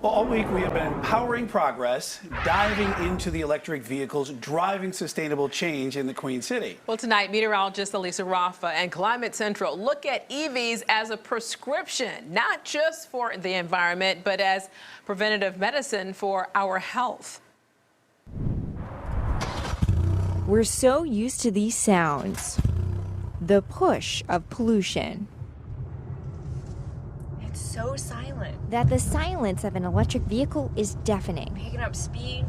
Well, all week we have been powering progress, diving into the electric vehicles, driving sustainable change in the Queen City. Well, tonight, meteorologist Elisa Rafa and Climate Central look at EVs as a prescription, not just for the environment, but as preventative medicine for our health. We're so used to these sounds. The push of pollution. It's so silent. That the silence of an electric vehicle is deafening. Picking up speed.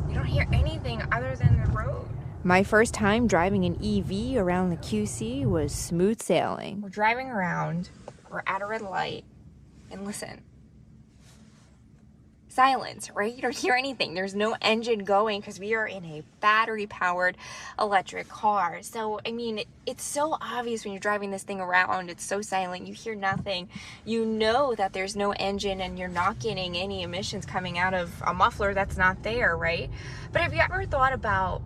You don't hear anything other than the road. My first time driving an EV around the QC was smooth sailing. We're driving around, we're at a red light, and listen. Silence, right? You don't hear anything. There's no engine going because we are in a battery-powered electric car. So, I mean, it's so obvious when you're driving this thing around. It's so silent. You hear nothing. You know that there's no engine and you're not getting any emissions coming out of a muffler that's not there, right? But have you ever thought about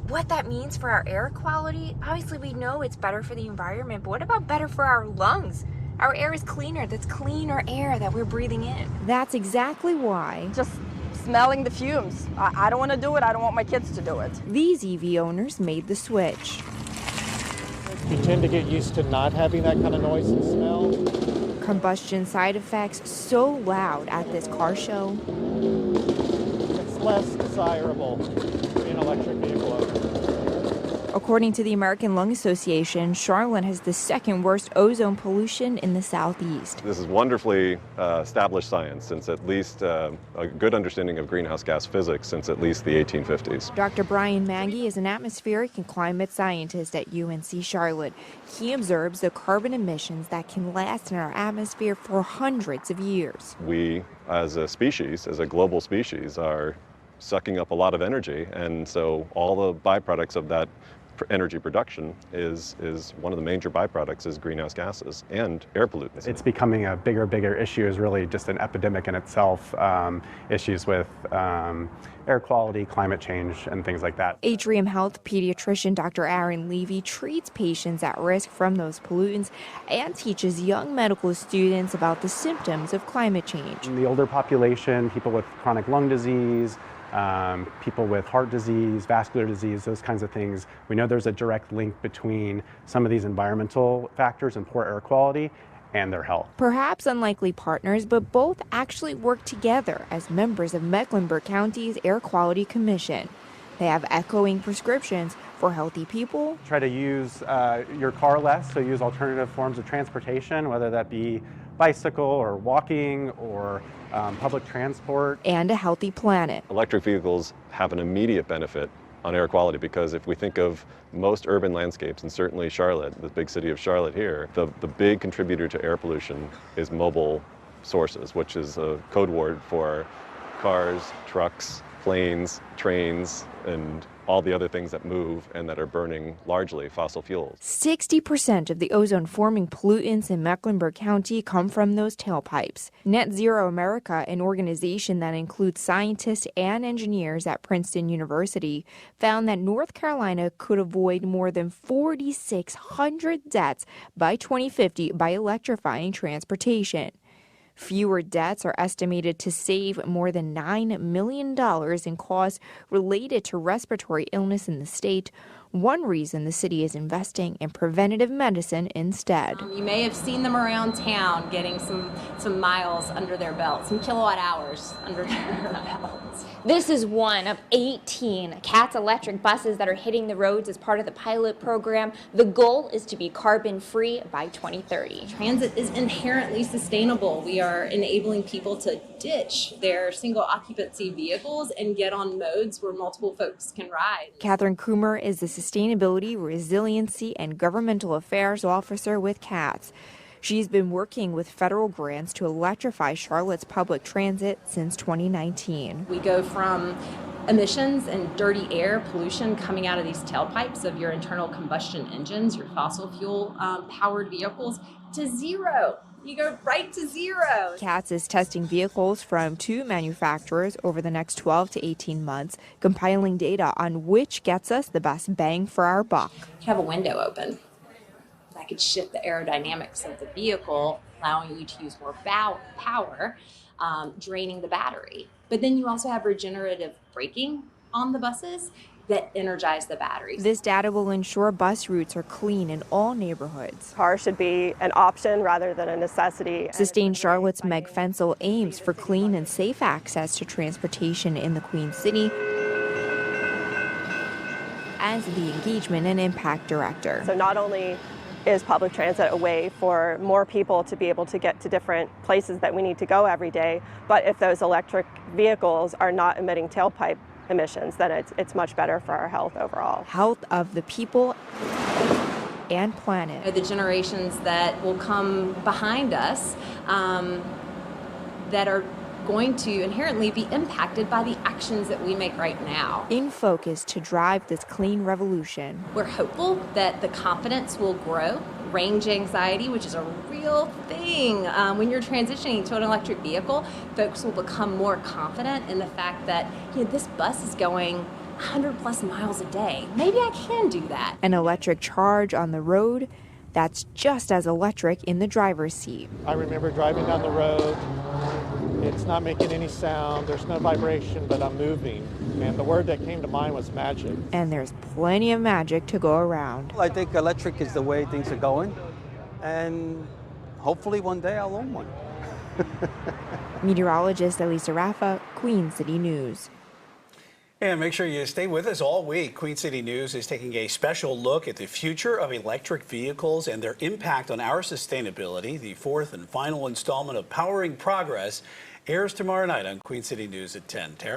what that means for our air quality? Obviously, we know it's better for the environment, but what about better for our lungs? Our air is cleaner. That's cleaner air that we're breathing in. That's exactly why. Just smelling the fumes. I don't want to do it. I don't want my kids to do it. These EV owners made the switch. You tend to get used to not having that kind of noise and smell. Combustion side effects so loud at this car show. It's less desirable to be an electric vehicle owner. According to the American Lung Association, Charlotte has the second worst ozone pollution in the southeast. This is wonderfully established science since at least a good understanding of greenhouse gas physics since at least the 1850s. Dr. Brian Mangy is an atmospheric and climate scientist at UNC Charlotte. He observes the carbon emissions that can last in our atmosphere for hundreds of years. We, as a species, as a global species, are sucking up a lot of energy, and so all the byproducts of that energy production is one of the major byproducts is greenhouse gases and air pollutants. It's becoming a bigger issue, is really just an epidemic in itself, issues with air quality, climate change, and things like that. Atrium Health pediatrician Dr. Aaron Levy treats patients at risk from those pollutants and teaches young medical students about the symptoms of climate change. In the older population, people with chronic lung disease, people with heart disease, vascular disease, those kinds of things. We know there's a direct link between some of these environmental factors and poor air quality and their health. Perhaps unlikely partners, but both actually work together as members of Mecklenburg County's Air Quality Commission. They have echoing prescriptions for healthy people. Try to use your car less, so use alternative forms of transportation, whether that be bicycle or walking or public transport. And a healthy planet. Electric vehicles have an immediate benefit on air quality because if we think of most urban landscapes, and certainly Charlotte, the big city of Charlotte here, the big contributor to air pollution is mobile sources, which is a code word for cars, trucks, planes, trains, and all the other things that move and that are burning largely fossil fuels. 60% of the ozone-forming pollutants in Mecklenburg County come from those tailpipes. Net Zero America, an organization that includes scientists and engineers at Princeton University, found that North Carolina could avoid more than 4,600 deaths by 2050 by electrifying transportation. Fewer deaths are estimated to save more than $9 million in costs related to respiratory illness in the state. One reason the city is investing in preventative medicine instead. You may have seen them around town getting some miles under their belt, some kilowatt hours under their belts. This is one of 18 CATS electric buses that are hitting the roads as part of the pilot program. The goal is to be carbon-free by 2030. Transit is inherently sustainable. We are enabling people to ditch their single occupancy vehicles and get on modes where multiple folks can ride. Catherine Coomer is the Sustainability, Resiliency, and Governmental Affairs Officer with CATS. She's been working with federal grants to electrify Charlotte's public transit since 2019. We go from emissions and dirty air pollution coming out of these tailpipes of your internal combustion engines, your fossil fuel powered vehicles, to zero. You go right to zero. CATS is testing vehicles from 2 manufacturers over the next 12 to 18 months, compiling data on which gets us the best bang for our buck. You have a window open. That could shift the aerodynamics of the vehicle allowing you to use more power, draining the battery. But then you also have regenerative braking on the buses that energize the batteries. This data will ensure bus routes are clean in all neighborhoods. Cars should be an option rather than a necessity. Sustain Charlotte's Meg Fensel aims for clean and safe access to transportation in the Queen City as the Engagement and Impact Director. So not only is public transit a way for more people to be able to get to different places that we need to go every day, but if those electric vehicles are not emitting tailpipe emissions, then it's much better for our health overall. Health of the people and planet. The generations that will come behind us that are going to inherently be impacted by the actions that we make right now. In focus to drive this clean revolution. We're hopeful that the confidence will grow. Range anxiety, which is a real thing. When you're transitioning to an electric vehicle, folks will become more confident in the fact that, you know, this bus is going 100 plus miles a day. Maybe I can do that. An electric charge on the road that's just as electric in the driver's seat. I remember driving down the road. It's not making any sound, there's no vibration, but I'm moving. And the word that came to mind was magic. And there's plenty of magic to go around. I think electric is the way things are going, and hopefully one day I'll own one. Meteorologist Elisa Raffa, Queen City News. And make sure you stay with us all week. Queen City News is taking a special look at the future of electric vehicles and their impact on our sustainability. The fourth and final installment of Powering Progress airs tomorrow night on Queen City News at 10. Tara?